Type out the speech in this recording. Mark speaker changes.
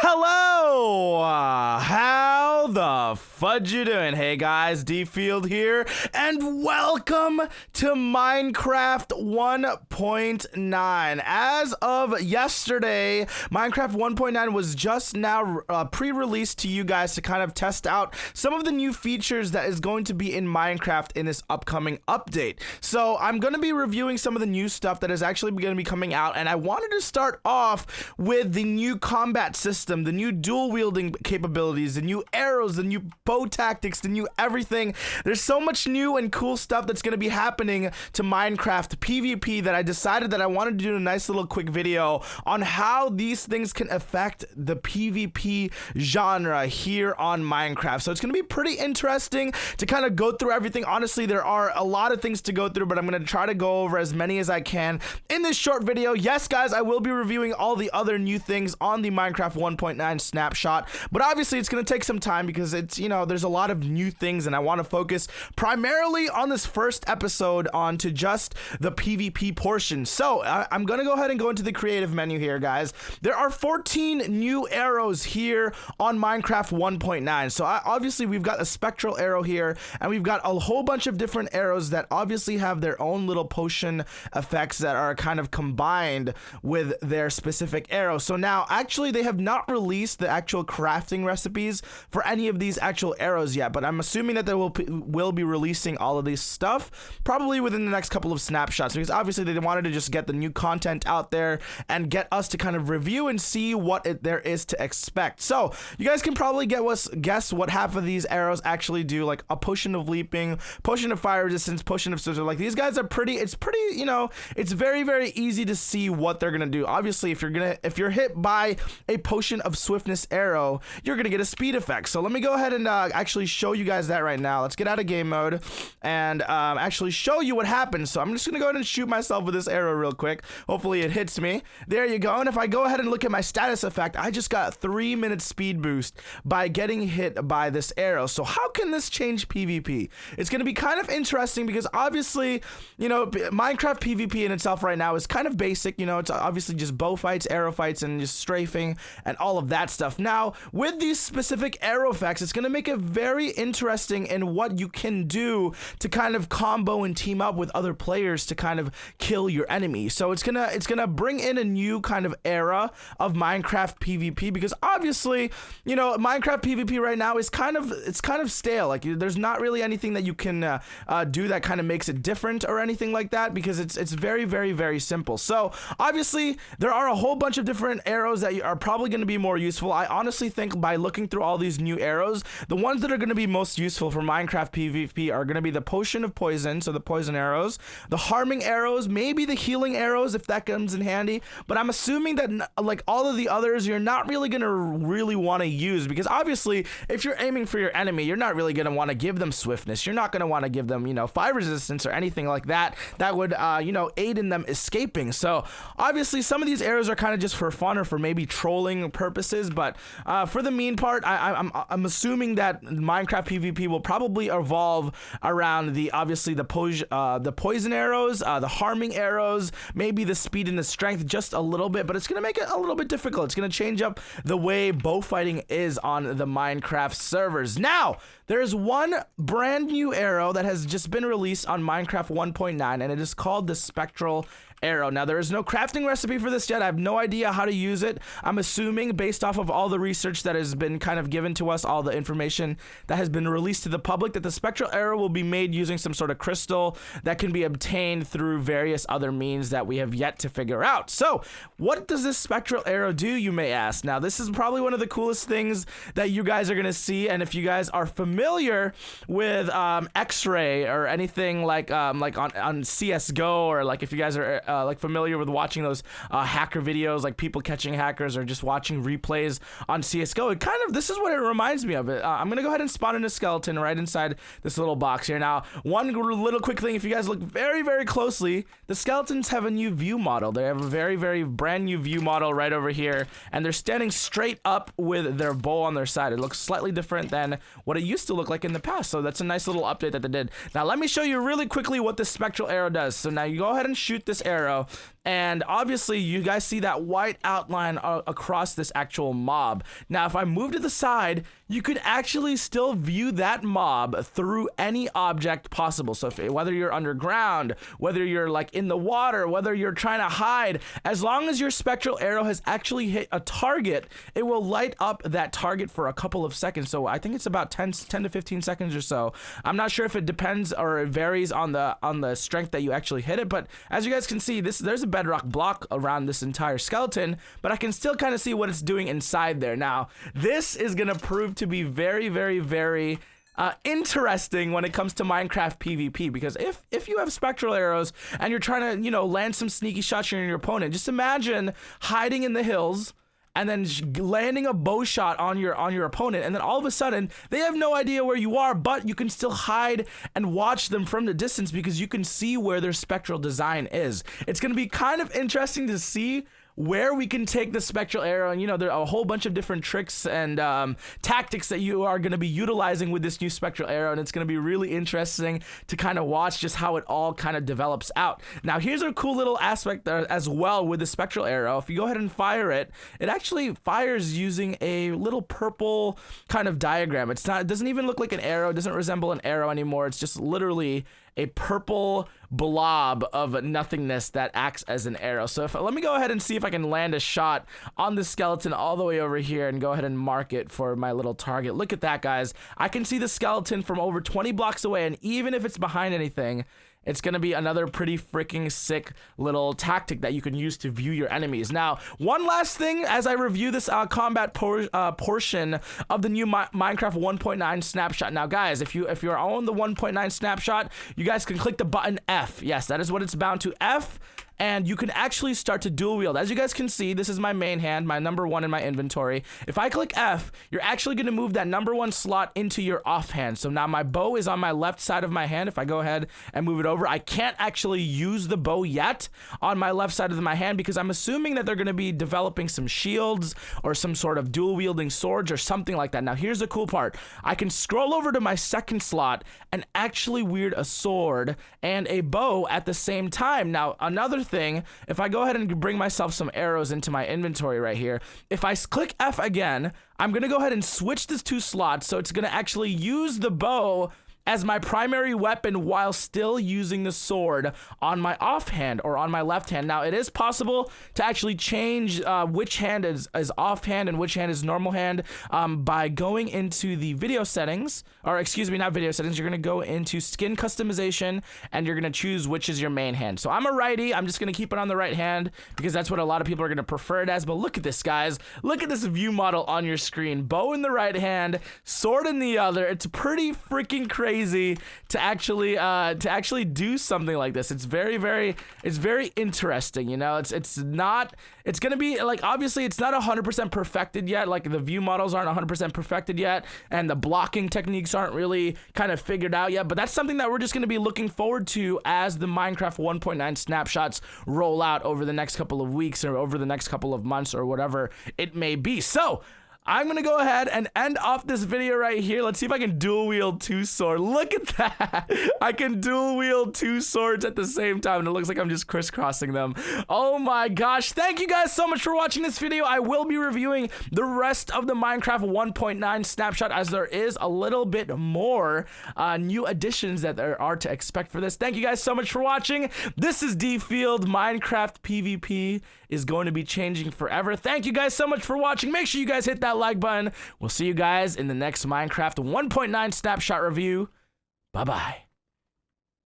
Speaker 1: Hello! How the fudge you doing? Hey guys, DField here, and welcome to Minecraft 1.9. As of yesterday, Minecraft 1.9 was just now pre-released to you guys to kind of test out some of the new features that is going to be in Minecraft in this upcoming update. So I'm going to be reviewing some of the new stuff that is actually going to be coming out, and I wanted to start off with the new combat system, the new dual wielding capabilities, the new arrows, the new bow tactics, the new everything. There's so much new and cool stuff that's going to be happening to Minecraft PvP that I decided that I wanted to do a nice little quick video on how these things can affect the PvP genre here on Minecraft. So it's going to be pretty interesting to kind of go through everything. Honestly, there are a lot of things to go through, but I'm going to try to go over as many as I can in this short video. Yes, guys, I will be reviewing all the other new things on the Minecraft 1.9 snapshot, but obviously it's going to take some time because it's, you know, there's a lot of new things, and I want to focus primarily on this first episode onto just the PvP portion. So I'm going to go ahead and go into the creative menu here, guys. There are 14 new arrows here on Minecraft 1.9. So obviously we've got a spectral arrow here, and we've got a whole bunch of different arrows that obviously have their own little potion effects that are kind of combined with their specific arrow. So now actually they have not released the actual crafting recipes for any of these actual arrows yet, but I'm assuming that they will be releasing all of this stuff probably within the next couple of snapshots, because obviously they wanted to just get the new content out there and get us to kind of review and see what there is to expect. So you guys can probably guess what half of these arrows actually do, like a potion of leaping, potion of fire resistance, potion of scissor. Like, these guys are it's pretty, you know, it's very, very easy to see what they're gonna do. Obviously, if you're hit by a potion of swiftness arrow, you're gonna get a speed effect. So let me go ahead and actually show you guys that right now. Let's get out of game mode and actually show you what happens. So I'm just gonna go ahead and shoot myself with this arrow real quick. Hopefully it hits me. There you go. And if I go ahead and look at my status effect, I just got a 3-minute speed boost by getting hit by this arrow. So how can this change PvP? It's gonna be kind of interesting because obviously, you know, Minecraft PvP in itself right now is kind of basic. You know, it's obviously just bow fights, arrow fights, and just strafing and all of that stuff. Now, with these specific arrow effects, it's gonna make it very interesting in what you can do to kind of combo and team up with other players to kind of kill your enemy. So it's gonna bring in a new kind of era of Minecraft PvP, because obviously, you know, Minecraft PvP right now is kind of stale. Like, there's not really anything that you can do that kind of makes it different or anything like that, because it's very, very, very simple. So obviously there are a whole bunch of different arrows that are probably going to be more useful. I honestly think by looking through all these new arrows, the ones that are going to be most useful for Minecraft PvP are going to be the potion of poison, so the poison arrows, the harming arrows, maybe the healing arrows if that comes in handy, but I'm assuming that like all of the others you're not really going to want to use, because obviously if you're aiming for your enemy, you're not really going to want to give them swiftness. You're not going to want to give them, you know, fire resistance or anything like that would you know, aid in them escaping. So obviously some of these arrows are kind of just for fun or for maybe trolling purposes, but for the mean part, I'm assuming that Minecraft PvP will probably evolve around obviously the poison arrows, the harming arrows, maybe the speed and the strength just a little bit, but it's gonna make it a little bit difficult. It's gonna change up the way bow fighting is on the Minecraft servers. Now, there's one brand new arrow that has just been released on Minecraft 1.9, and it is called the spectral arrow. Now, there is no crafting recipe for this yet. I have no idea how to use it. I'm assuming, based off of all the research that has been kind of given to us, all the information that has been released to the public, that the spectral arrow will be made using some sort of crystal that can be obtained through various other means that we have yet to figure out. So what does this spectral arrow do, you may ask? Now, this is probably one of the coolest things that you guys are going to see, and if you guys are familiar with X-ray or anything like on CSGO, or like if you guys are like familiar with watching those hacker videos, like people catching hackers, or just watching replays on CSGO, this is what it reminds me of. I'm gonna go ahead and spawn in a skeleton right inside this little box here. Now, one little quick thing, if you guys look very, very closely, the skeletons have a new view model. They have a very, very brand new view model right over here, and they're standing straight up with their bow on their side. It looks slightly different than what it used to look like in the past, so that's a nice little update that they did. Now, let me show you really quickly what this spectral arrow does. So now you go ahead and shoot this arrow. arrow, and obviously you guys see that white outline across this actual mob. Now if I move to the side, you could actually still view that mob through any object possible. So whether you're underground, whether you're like in the water, whether you're trying to hide, as long as your spectral arrow has actually hit a target, it will light up that target for a couple of seconds. So I think it's about 10 to 15 seconds or so. I'm not sure if it depends or it varies on the strength that you actually hit it, but as you guys can see, there's a bedrock block around this entire skeleton, but I can still kind of see what it's doing inside there. Now this is gonna prove to be very, very, very interesting when it comes to Minecraft PvP, because if you have spectral arrows and you're trying to, you know, land some sneaky shots on your opponent, just imagine hiding in the hills and then landing a bow shot on your opponent, and then all of a sudden they have no idea where you are, but you can still hide and watch them from the distance because you can see where their spectral design is. It's going to be kind of interesting to see where we can take the spectral arrow, and you know, there are a whole bunch of different tricks and tactics that you are going to be utilizing with this new spectral arrow, and it's going to be really interesting to kind of watch just how it all kind of develops out. Now here's a cool little aspect there as well with the spectral arrow. If you go ahead and fire it, it actually fires using a little purple kind of diagram. It doesn't even look like an arrow, it doesn't resemble an arrow anymore. It's just literally a purple blob of nothingness that acts as an arrow. So let me go ahead and see if I can land a shot on the skeleton all the way over here and go ahead and mark it for my little target. Look at that, guys. I can see the skeleton from over 20 blocks away, and even if it's behind anything, it's going to be another pretty freaking sick little tactic that you can use to view your enemies. Now, one last thing as I review this combat portion of the new Minecraft 1.9 snapshot. Now, guys, if you're on the 1.9 snapshot, you guys can click the button F. Yes, that is what it's bound to, F. And you can actually start to dual wield. As you guys can see, this is my main hand, my number 1 in my inventory. If I click F, you're actually going to move that number 1 slot into your offhand. So now my bow is on my left side of my hand. If I go ahead and move it over, I can't actually use the bow yet on my left side of my hand because I'm assuming that they're going to be developing some shields or some sort of dual wielding swords or something like that. Now here's the cool part. I can scroll over to my second slot and actually wield a sword and a bow at the same time. Now another thing, if I go ahead and bring myself some arrows into my inventory right here, if I click F again, I'm gonna go ahead and switch these 2 slots, so it's gonna actually use the bow as my primary weapon while still using the sword on my offhand or on my left hand. Now, it is possible to actually change which hand is offhand and which hand is normal hand by going into the video settings, or excuse me, not video settings. You're gonna go into skin customization and you're gonna choose which is your main hand. So I'm a righty. I'm just gonna keep it on the right hand because that's what a lot of people are gonna prefer it as. But look at this, guys. Look at this view model on your screen. Bow in the right hand, sword in the other. It's pretty freaking crazy to actually do something like this. It's very interesting, you know. It's gonna be like, obviously it's not 100% perfected yet, like the view models aren't 100% perfected yet, and the blocking techniques aren't really kind of figured out yet, but that's something that we're just gonna be looking forward to as the Minecraft 1.9 snapshots roll out over the next couple of weeks or over the next couple of months or whatever it may be. So I'm gonna go ahead and end off this video right here. Let's see if I can dual wield 2 swords. Look at that. I can dual wield 2 swords at the same time, and it looks like I'm just crisscrossing them. Oh my gosh. Thank you guys so much for watching this video. I will be reviewing the rest of the Minecraft 1.9 snapshot, as there is a little bit more new additions that there are to expect for this. Thank you guys so much for watching. This is DField. Minecraft PvP is going to be changing forever. Thank you guys so much for watching. Make sure you guys hit that like button. We'll see you guys in the next Minecraft 1.9 snapshot review. Bye-bye.